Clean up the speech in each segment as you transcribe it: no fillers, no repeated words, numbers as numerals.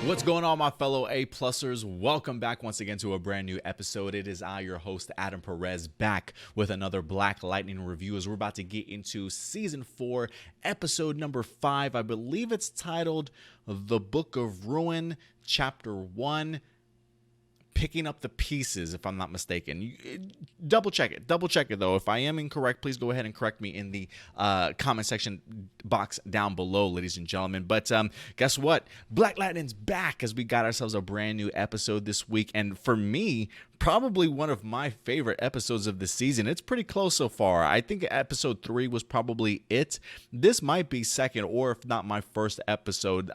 What's going on, my fellow A-Plusers? Welcome back once again to a brand new episode. It is I, your host, Adam Perez, back with another Black Lightning review as we're about to get into Season 4, Episode number 5. I believe it's titled The Book of Ruin, Chapter 1, Picking Up the Pieces, if I'm not mistaken. Double check it though. If I am incorrect, please go ahead and correct me in the comment section box down below, ladies and gentlemen. But guess what? Black Lightning's back as we got ourselves a brand new episode this week. And for me, probably one of my favorite episodes of the season. It's pretty close so far. I think episode 3 was probably it. This might be second, or if not my first episode,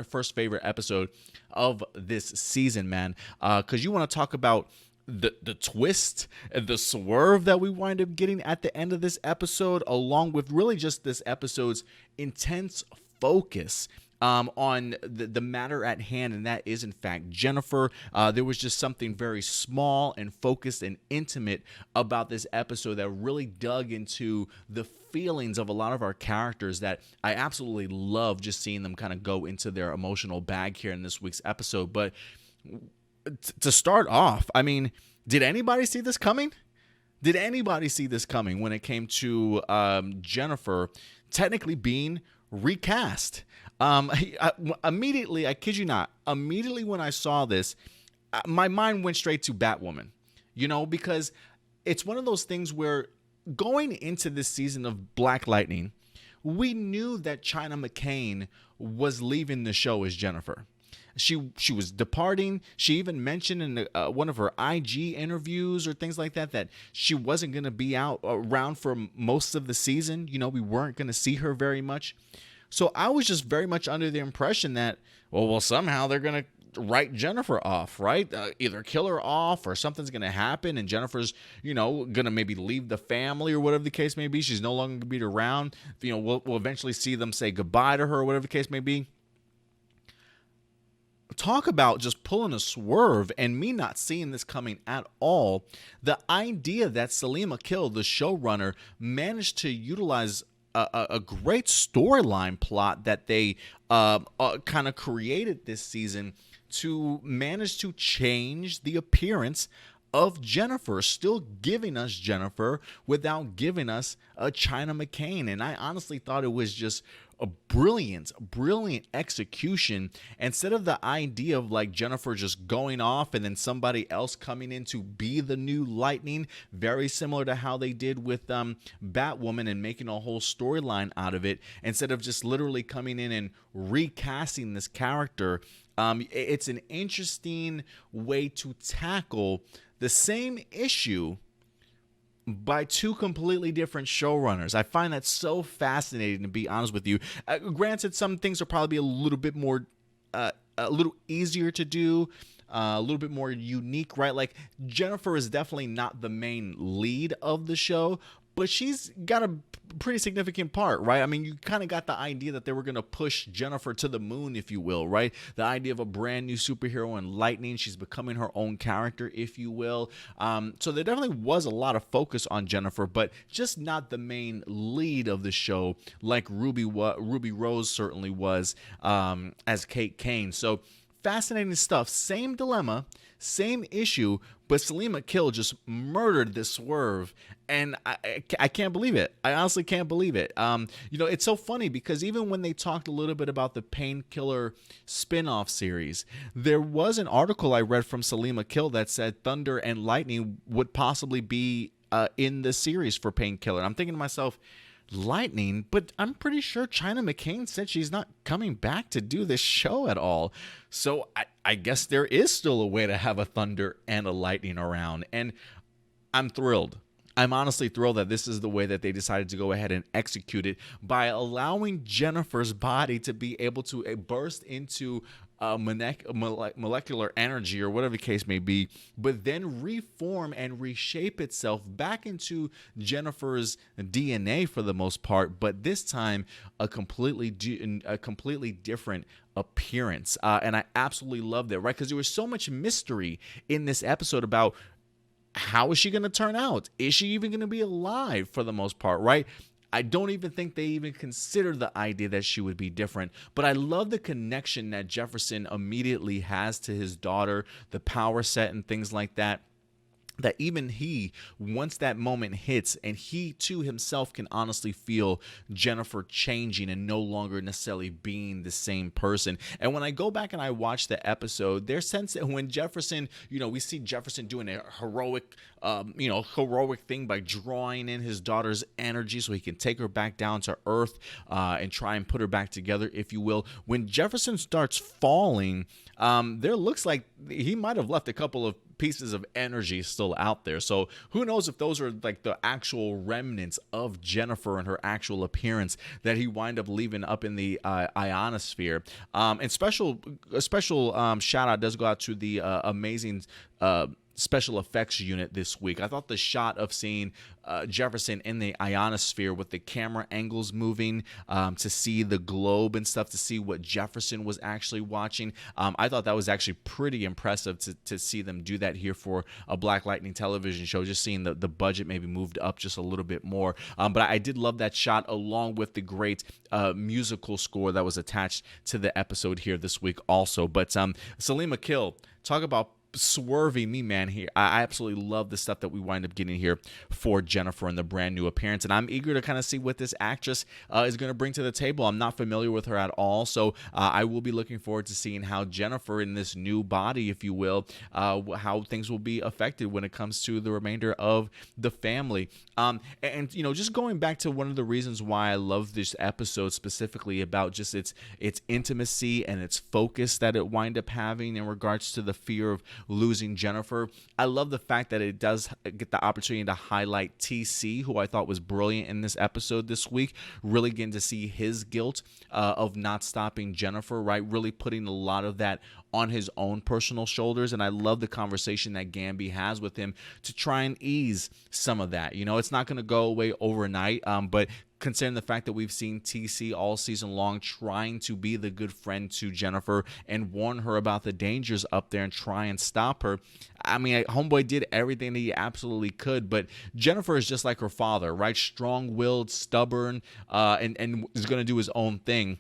first favorite episode of this season, man. Because you want to talk about the twist and the swerve that we wind up getting at the end of this episode, along with really just this episode's intense focus on the matter at hand, and that is in fact Jennifer. There was just something very small and focused and intimate about this episode that really dug into the feelings of a lot of our characters that I absolutely love just seeing them kind of go into their emotional bag here in this week's episode. But to start off, I mean, did anybody see this coming? Did anybody see this coming when it came to Jennifer technically being recast? Immediately, I kid you not, immediately when I saw this, my mind went straight to Batwoman, because it's one of those things where going into this season of Black Lightning, we knew that China McCain was leaving the show as Jennifer. She was departing. She even mentioned in one of her IG interviews or things like that she wasn't going to be around for most of the season. We weren't going to see her very much. So I was just very much under the impression that, well, somehow they're going to write Jennifer off, right? Either kill her off or something's going to happen and Jennifer's, going to maybe leave the family or whatever the case may be. She's no longer going to be around. We'll eventually see them say goodbye to her or whatever the case may be. Talk about just pulling a swerve and me not seeing this coming at all. The idea that Salim Akil, the showrunner, managed to utilize a great storyline plot that they kind of created this season to manage to change the appearance of Jennifer, still giving us Jennifer without giving us a China McCain. And I honestly thought it was just a brilliant execution. Instead of the idea of like Jennifer just going off and then somebody else coming in to be the new Lightning, very similar to how they did with Batwoman and making a whole storyline out of it, instead of just literally coming in and recasting this character, it's an interesting way to tackle the same issue by two completely different showrunners. I find that so fascinating, to be honest with you. Granted, some things will probably be a little bit more, a little easier to do, a little bit more unique, right? Like Jennifer is definitely not the main lead of the show, but she's got a pretty significant part, right? I mean, you kind of got the idea that they were going to push Jennifer to the moon, if you will, right? The idea of a brand new superhero in Lightning. She's becoming her own character, if you will. So there definitely was a lot of focus on Jennifer, but just not the main lead of the show like Ruby Rose certainly was as Kate Kane. So fascinating stuff. Same dilemma, same issue, but Salim Akil just murdered this swerve, and I can't believe it. I honestly can't believe it. It's so funny because even when they talked a little bit about the Painkiller spin-off series, there was an article I read from Salim Akil that said Thunder and Lightning would possibly be in the series for Painkiller. I'm thinking to myself, Lightning, but I'm pretty sure China McCain said she's not coming back to do this show at all. So I guess there is still a way to have a Thunder and a Lightning around. And I'm thrilled. I'm honestly thrilled that this is the way that they decided to go ahead and execute it by allowing Jennifer's body to be able to burst into molecular energy or whatever the case may be, but then reform and reshape itself back into Jennifer's DNA for the most part, but this time a completely different appearance. And I absolutely loved it, right? Because there was so much mystery in this episode about how is she going to turn out? Is she even going to be alive for the most part, right? I don't even think they even considered the idea that she would be different. But I love the connection that Jefferson immediately has to his daughter, the power set and things like that. That even he, once that moment hits, and he too himself can honestly feel Jennifer changing and no longer necessarily being the same person. And when I go back and I watch the episode, there's sense that when Jefferson, we see Jefferson doing a heroic thing by drawing in his daughter's energy so he can take her back down to earth and try and put her back together, if you will. When Jefferson starts falling, there looks like he might have left a couple of pieces of energy still out there. So who knows if those are like the actual remnants of Jennifer and her actual appearance that he wind up leaving up in the ionosphere. And a special shout out does go out to the amazing special effects unit this week. I thought the shot of seeing Jefferson in the ionosphere with the camera angles moving to see the globe and stuff, to see what Jefferson was actually watching. I thought that was actually pretty impressive to see them do that here for a Black Lightning television show, just seeing the budget maybe moved up just a little bit more. But I did love that shot, along with the great musical score that was attached to the episode here this week also. But Salim Akil, talk about swerving me, man. Here, I absolutely love the stuff that we wind up getting here for Jennifer and the brand new appearance, and I'm eager to kind of see what this actress is going to bring to the table. I'm not familiar with her at all, so I will be looking forward to seeing how Jennifer in this new body, if you will, how things will be affected when it comes to the remainder of the family. And just going back to one of the reasons why I love this episode specifically, about just its intimacy and its focus that it wind up having in regards to the fear of losing Jennifer. I love the fact that it does get the opportunity to highlight TC, who I thought was brilliant in this episode this week, really getting to see his guilt of not stopping Jennifer, right? Really putting a lot of that on his own personal shoulders. And I love the conversation that Gamby has with him to try and ease some of that. It's not going to go away overnight, but considering the fact that we've seen TC all season long trying to be the good friend to Jennifer and warn her about the dangers up there and try and stop her. I mean, homeboy did everything that he absolutely could, but Jennifer is just like her father, right? Strong-willed, stubborn, and is going to do his own thing.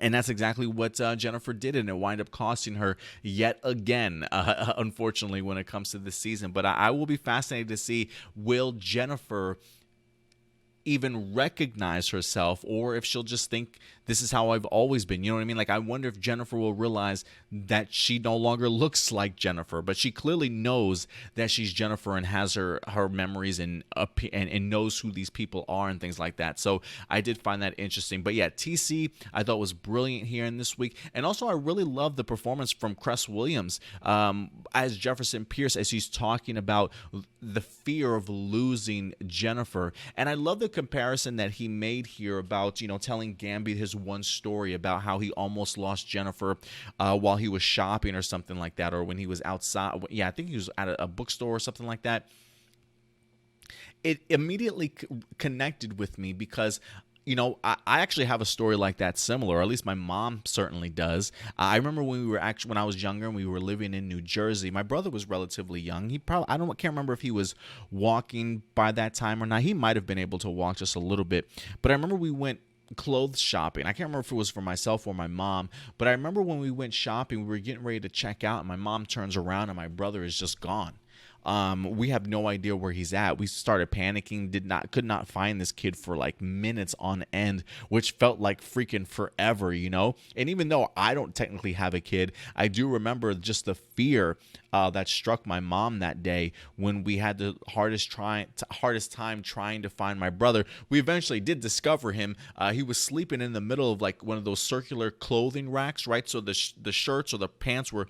And that's exactly what Jennifer did, and it wound up costing her yet again, unfortunately, when it comes to this season. But I will be fascinated to see, will Jennifer even recognize herself, or if she'll just think this is how I've always been. You know what I mean? Like, I wonder if Jennifer will realize that she no longer looks like Jennifer, but she clearly knows that she's Jennifer and has her memories and knows who these people are and things like that. So I did find that interesting. But yeah, TC I thought was brilliant here in this week. And also I really love the performance from Cress Williams as Jefferson Pierce, as he's talking about the fear of losing Jennifer. And I love the comparison that he made here about, telling Gamby his one story about how he almost lost Jennifer while he was shopping or something like that, or when he was outside. Yeah, I think he was at a bookstore or something like that. It immediately connected with me because I actually have a story like that similar, or at least my mom certainly does. I remember when I was younger and we were living in New Jersey. My brother was relatively young. I can't remember if he was walking by that time or not. He might have been able to walk just a little bit. But I remember we went clothes shopping. I can't remember if it was for myself or my mom, but I remember when we went shopping, we were getting ready to check out, and my mom turns around and my brother is just gone. We have no idea where he's at. We started panicking, could not find this kid for like minutes on end, which felt like freaking forever, And even though I don't technically have a kid, I do remember just the fear that struck my mom that day when we had the hardest time trying to find my brother. We eventually did discover him. He was sleeping in the middle of like one of those circular clothing racks, right? So the shirts or the pants were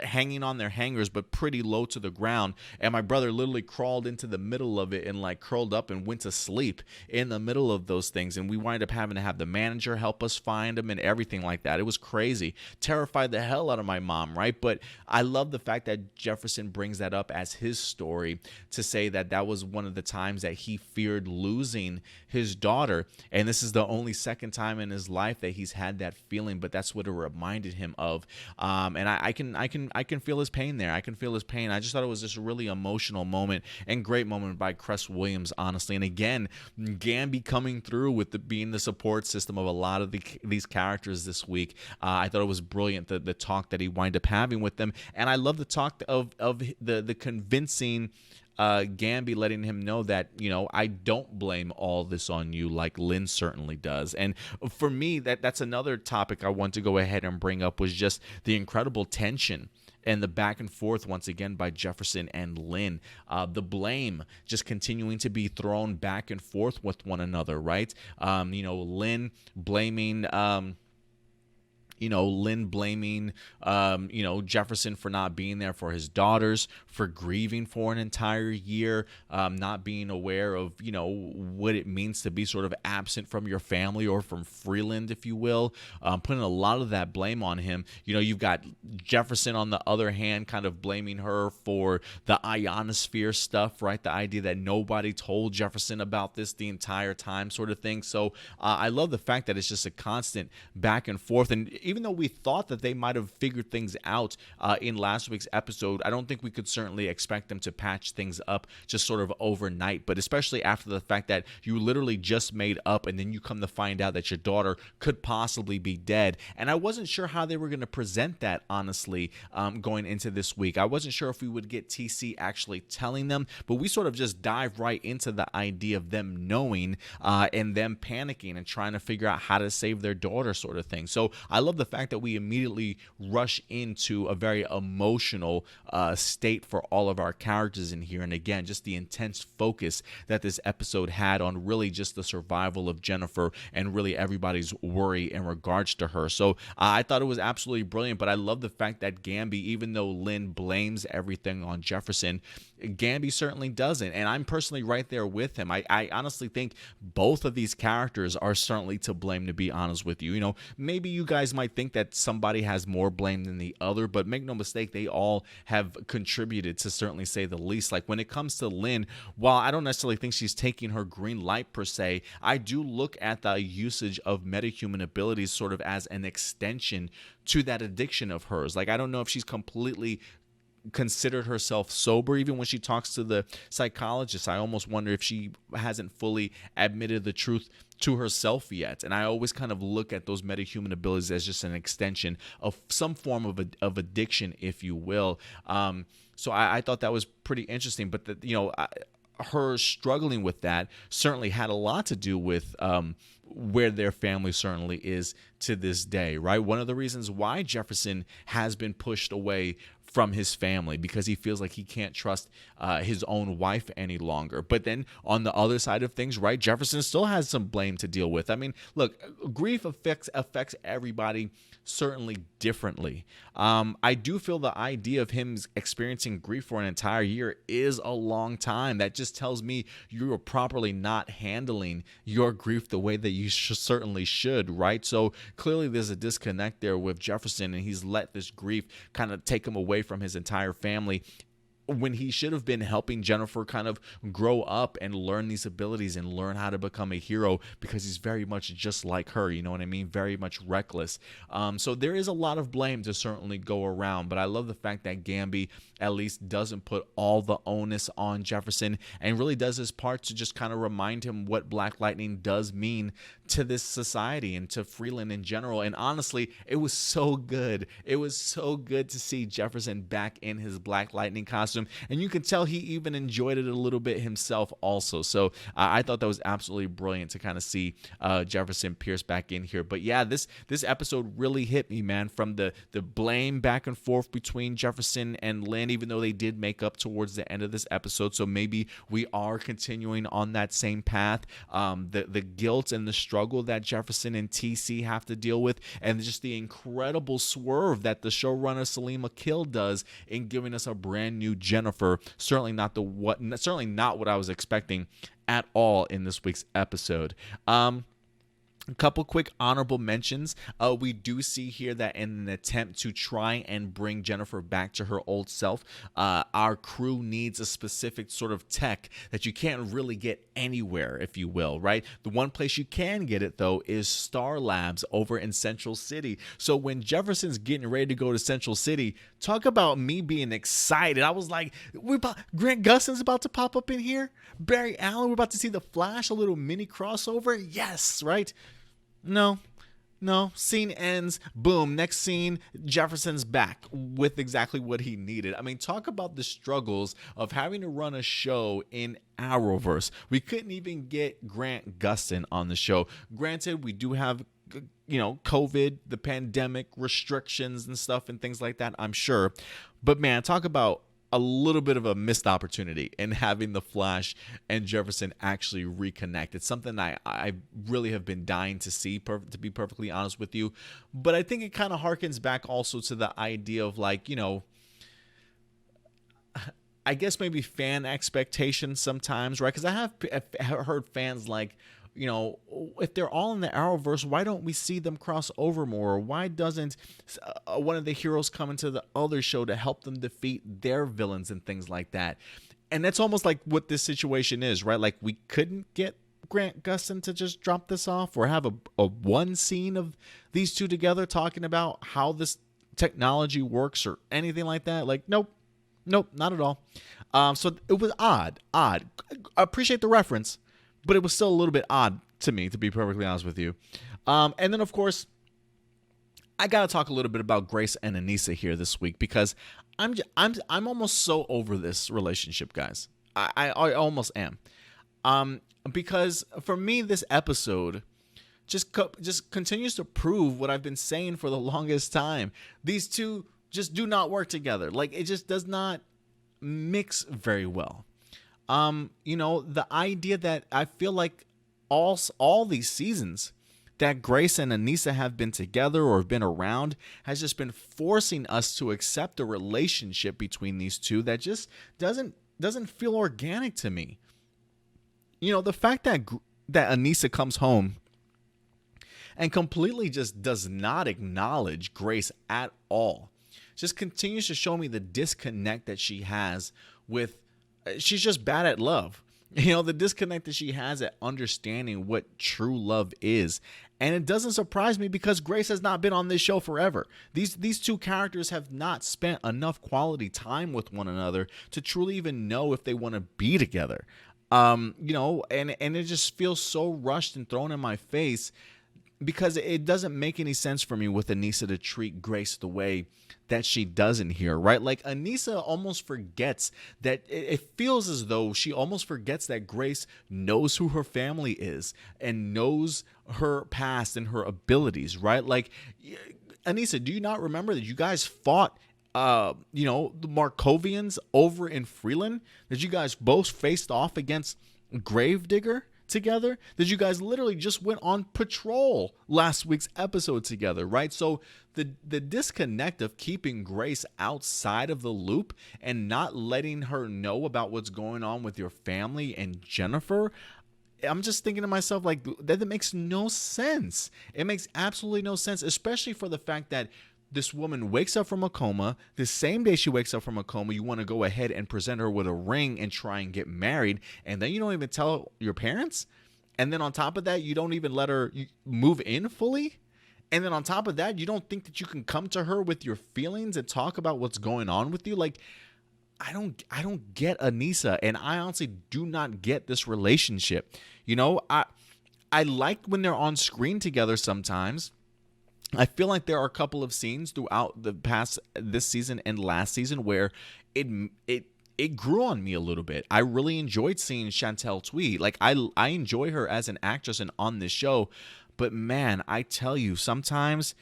hanging on their hangers, but pretty low to the ground. And my brother literally crawled into the middle of it and like curled up and went to sleep in the middle of those things. And we wind up having to have the manager help us find him and everything like that. It was crazy. Terrified the hell out of my mom, right? But I love the fact that Jefferson brings that up as his story to say that was one of the times that he feared losing his daughter. And this is the only second time in his life that he's had that feeling, but that's what it reminded him of. And I can I can feel his pain there. I can feel his pain. I just thought it was just a really emotional moment and great moment by Cress Williams, honestly. And again, Gamby coming through with being the support system of a lot of these characters this week. I thought it was brilliant, the talk that he wind up having with them, and I love the talk of the convincing Gamby letting him know that, I don't blame all this on you like Lynn certainly does. And for me, that's another topic I want to go ahead and bring up, was just the incredible tension and the back and forth once again by Jefferson and Lynn. The blame just continuing to be thrown back and forth with one another, right? Lynn blaming Jefferson for not being there for his daughters, for grieving for an entire year, not being aware of, what it means to be sort of absent from your family or from Freeland, if you will, putting a lot of that blame on him. You've got Jefferson on the other hand kind of blaming her for the ionosphere stuff, right? The idea that nobody told Jefferson about this the entire time sort of thing. So I love the fact that it's just a constant back and forth. And even though we thought that they might have figured things out in last week's episode, I don't think we could certainly expect them to patch things up just sort of overnight, but especially after the fact that you literally just made up and then you come to find out that your daughter could possibly be dead. And I wasn't sure how they were going to present that, honestly, going into this week. I wasn't sure if we would get TC actually telling them, but we sort of just dive right into the idea of them knowing and them panicking and trying to figure out how to save their daughter sort of thing. So I love the fact that we immediately rush into a very emotional state for all of our characters in here. And again, just the intense focus that this episode had on really just the survival of Jennifer and really everybody's worry in regards to her. So I thought it was absolutely brilliant, but I love the fact that Gamby, even though Lynn blames everything on Jefferson, Gamby certainly doesn't. And I'm personally right there with him. I honestly think both of these characters are certainly to blame, to be honest with you. Maybe you guys might think that somebody has more blame than the other, but make no mistake, they all have contributed, to certainly say the least. Like when it comes to Lynn, while I don't necessarily think she's taking her green light per se, I do look at the usage of metahuman abilities sort of as an extension to that addiction of hers. Like I don't know if she's completely considered herself sober even when she talks to the psychologist. I almost wonder if she hasn't fully admitted the truth to herself yet. And I always kind of look at those metahuman abilities as just an extension of some form of addiction, if you will. So I thought that was pretty interesting. But her struggling with that certainly had a lot to do with where their family certainly is to this day, right? One of the reasons why Jefferson has been pushed away from his family, because he feels like he can't trust his own wife any longer. But then on the other side of things, right, Jefferson still has some blame to deal with. I mean, look, grief affects everybody certainly differently. I do feel the idea of him experiencing grief for an entire year is a long time. That just tells me you are properly not handling your grief the way that you certainly should, right? So clearly there's a disconnect there with Jefferson, and he's let this grief kind of take him away from his entire family, when he should have been helping Jennifer kind of grow up and learn these abilities and learn how to become a hero, because he's very much just like her, you know what I mean? Very much reckless. So there is a lot of blame to certainly go around, but I love the fact that Gamby at least doesn't put all the onus on Jefferson and really does his part to just kind of remind him what Black Lightning does mean to this society and to Freeland in general. And honestly, it was so good. It was so good to see Jefferson back in his Black Lightning costume, and you can tell he even enjoyed it a little bit himself also. So I thought that was absolutely brilliant to kind of see Jefferson Pierce back in here. But yeah, this episode really hit me, man, from the blame back and forth between Jefferson and Lynn, even though they did make up towards the end of this episode. So maybe we are continuing on that same path. The guilt and the struggle that Jefferson and TC have to deal with, and just the incredible swerve that the showrunner Salim Akil does in giving us a brand new Jennifer. Certainly not what I was expecting at all in this week's episode. A couple quick honorable mentions. We do see here that in an attempt to try and bring Jennifer back to her old self, our crew needs a specific sort of tech that you can't really get anywhere, if you will, right? The one place you can get it, though, is Star Labs over in Central City. So when Jefferson's getting ready to go to Central City, talk about me being excited. I was like, Grant Gustin's about to pop up in here. Barry Allen, we're about to see the Flash, a little mini crossover. Yes, right? No. Scene ends. Boom. Next scene, Jefferson's back with exactly what he needed. I mean, talk about the struggles of having to run a show in Arrowverse. We couldn't even get Grant Gustin on the show. Granted, we do have, COVID, the pandemic, restrictions and stuff and things like that, I'm sure. But man, talk about a little bit of a missed opportunity in having the Flash and Jefferson actually reconnect. It's something I really have been dying to see, to be perfectly honest with you. But I think it kind of harkens back also to the idea of I guess maybe fan expectations sometimes, right? Because I have heard fans like, if they're all in the Arrowverse, why don't we see them cross over more? Why doesn't one of the heroes come into the other show to help them defeat their villains and things like that? And that's almost like what this situation is, right? Like, we couldn't get Grant Gustin to just drop this off or have a one scene of these two together talking about how this technology works or anything like that. Like, nope, not at all. So it was odd. I appreciate the reference, but it was still a little bit odd to me, to be perfectly honest with you. And then, of course, I gotta talk a little bit about Grace and Anissa here this week, because I'm almost so over this relationship, guys. I almost am. Because for me, this episode just continues to prove what I've been saying for the longest time. These two just do not work together. Like, it just does not mix very well. The idea that I feel like all these seasons that Grace and Anissa have been together or have been around has just been forcing us to accept a relationship between these two that just doesn't feel organic to me. The fact that Anissa comes home and completely just does not acknowledge Grace at all just continues to show me the disconnect that she has with. She's just bad at love. The disconnect that she has at understanding what true love is. And it doesn't surprise me, because Grace has not been on this show forever. These two characters have not spent enough quality time with one another to truly even know if they want to be together. And it just feels so rushed and thrown in my face, because it doesn't make any sense for me with Anissa to treat Grace the way that she does in here, right? Like, Anissa almost forgets that it feels as though she almost forgets that Grace knows who her family is and knows her past and her abilities, right? Like, Anissa, do you not remember that you guys fought the Markovians over in Freeland? That you guys both faced off against Gravedigger together? That you guys literally just went on patrol last week's episode together, right? So the disconnect of keeping Grace outside of the loop and not letting her know about what's going on with your family and Jennifer, I'm just thinking to myself, like, that makes no sense. It makes absolutely no sense, especially for the fact that this woman wakes up from a coma. The same day she wakes up from a coma, you want to go ahead and present her with a ring and try and get married. And then you don't even tell your parents. And then on top of that, you don't even let her move in fully. And then on top of that, you don't think that you can come to her with your feelings and talk about what's going on with you. Like, I don't get Anissa, and I honestly do not get this relationship. I like when they're on screen together sometimes. I feel like there are a couple of scenes throughout this season and last season where it grew on me a little bit. I really enjoyed seeing Chantel Tweed. Like, I enjoy her as an actress and on this show, but man, I tell you, sometimes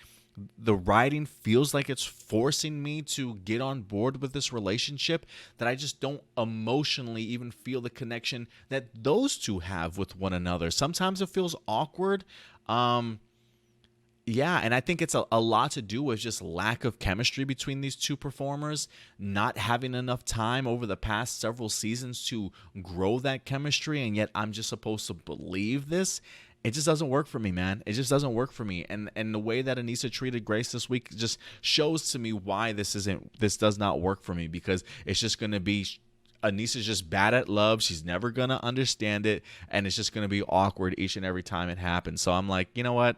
the writing feels like it's forcing me to get on board with this relationship, that I just don't emotionally even feel the connection that those two have with one another. Sometimes it feels awkward. Yeah, and I think it's a lot to do with just lack of chemistry between these two performers, not having enough time over the past several seasons to grow that chemistry, and yet I'm just supposed to believe this. it just doesn't work for me, man. It just doesn't work for me. And the way that Anissa treated Grace this week just shows to me why this does not work for me, because it's just going to be Anissa's just bad at love. She's never going to understand it, and it's just going to be awkward each and every time it happens. So I'm like, you know what?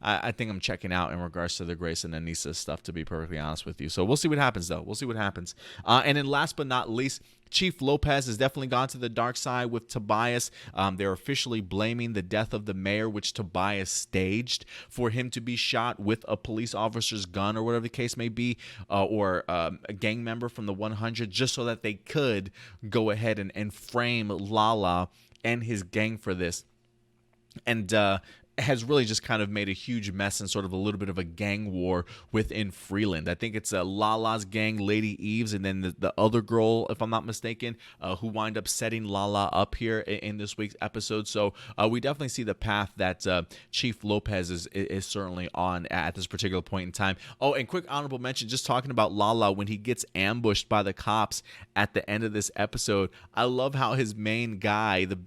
I think I'm checking out in regards to the Grace and Anissa stuff, to be perfectly honest with you. So we'll see what happens, though. We'll see what happens. And then last but not least, Chief Lopez has definitely gone to the dark side with Tobias. They're officially blaming the death of the mayor, which Tobias staged, for him to be shot with a police officer's gun or whatever the case may be, or a gang member from the 100, just so that they could go ahead and frame Lala and his gang for this. And has really just kind of made a huge mess and sort of a little bit of a gang war within Freeland. I think it's Lala's gang, Lady Eves, and then the other girl, if I'm not mistaken, who wind up setting Lala up here in this week's episode. So we definitely see the path that Chief Lopez is certainly on at this particular point in time. Oh, and quick honorable mention, just talking about Lala, when he gets ambushed by the cops at the end of this episode, I love how his main guy, the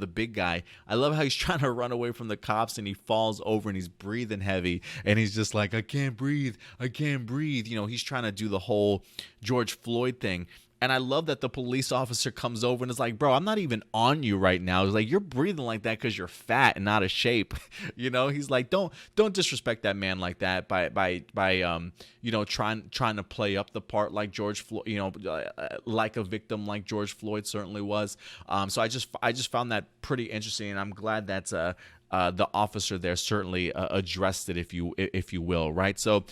big guy, I love how he's trying to run away from the cops, and he falls over and he's breathing heavy, and he's just like, I can't breathe. He's trying to do the whole George Floyd thing. And I love that the police officer comes over and is like, bro, I'm not even on you right now. It's like, you're breathing like that because you're fat and out of shape. He's like, don't disrespect that man like that by trying to play up the part like George Floyd, like a victim like George Floyd certainly was. So I just found that pretty interesting, and I'm glad that the officer there certainly addressed it, if you will, right? So,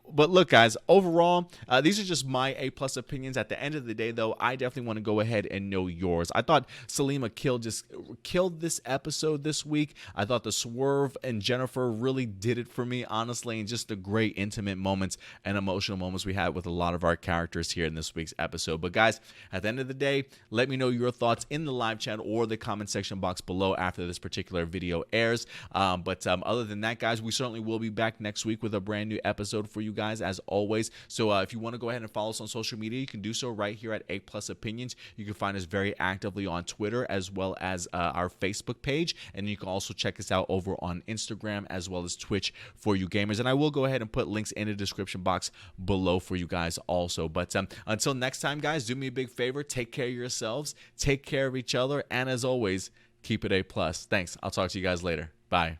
but look, guys, overall, these are just my A+ opinions. At the end of the day, though, I definitely want to go ahead and know yours. I thought Salim Akil just killed this episode this week. I thought the Swerve and Jennifer really did it for me, honestly, and just the great intimate moments and emotional moments we had with a lot of our characters here in this week's episode. But guys, at the end of the day, let me know your thoughts in the live chat or the comment section box below after this particular video airs. But other than that, guys, we certainly will be back next week with a brand new episode for you guys, as always. So if you want to go ahead and follow us on social media, you can do so right here at A+ Opinions. You can find us very actively on Twitter, as well as our Facebook page, and you can also check us out over on Instagram as well as Twitch for you gamers. And I will go ahead and put links in the description box below for you guys also. But until next time, guys, do me a big favor, take care of yourselves, take care of each other, and as always, keep it A+. Thanks. I'll talk to you guys later. Bye.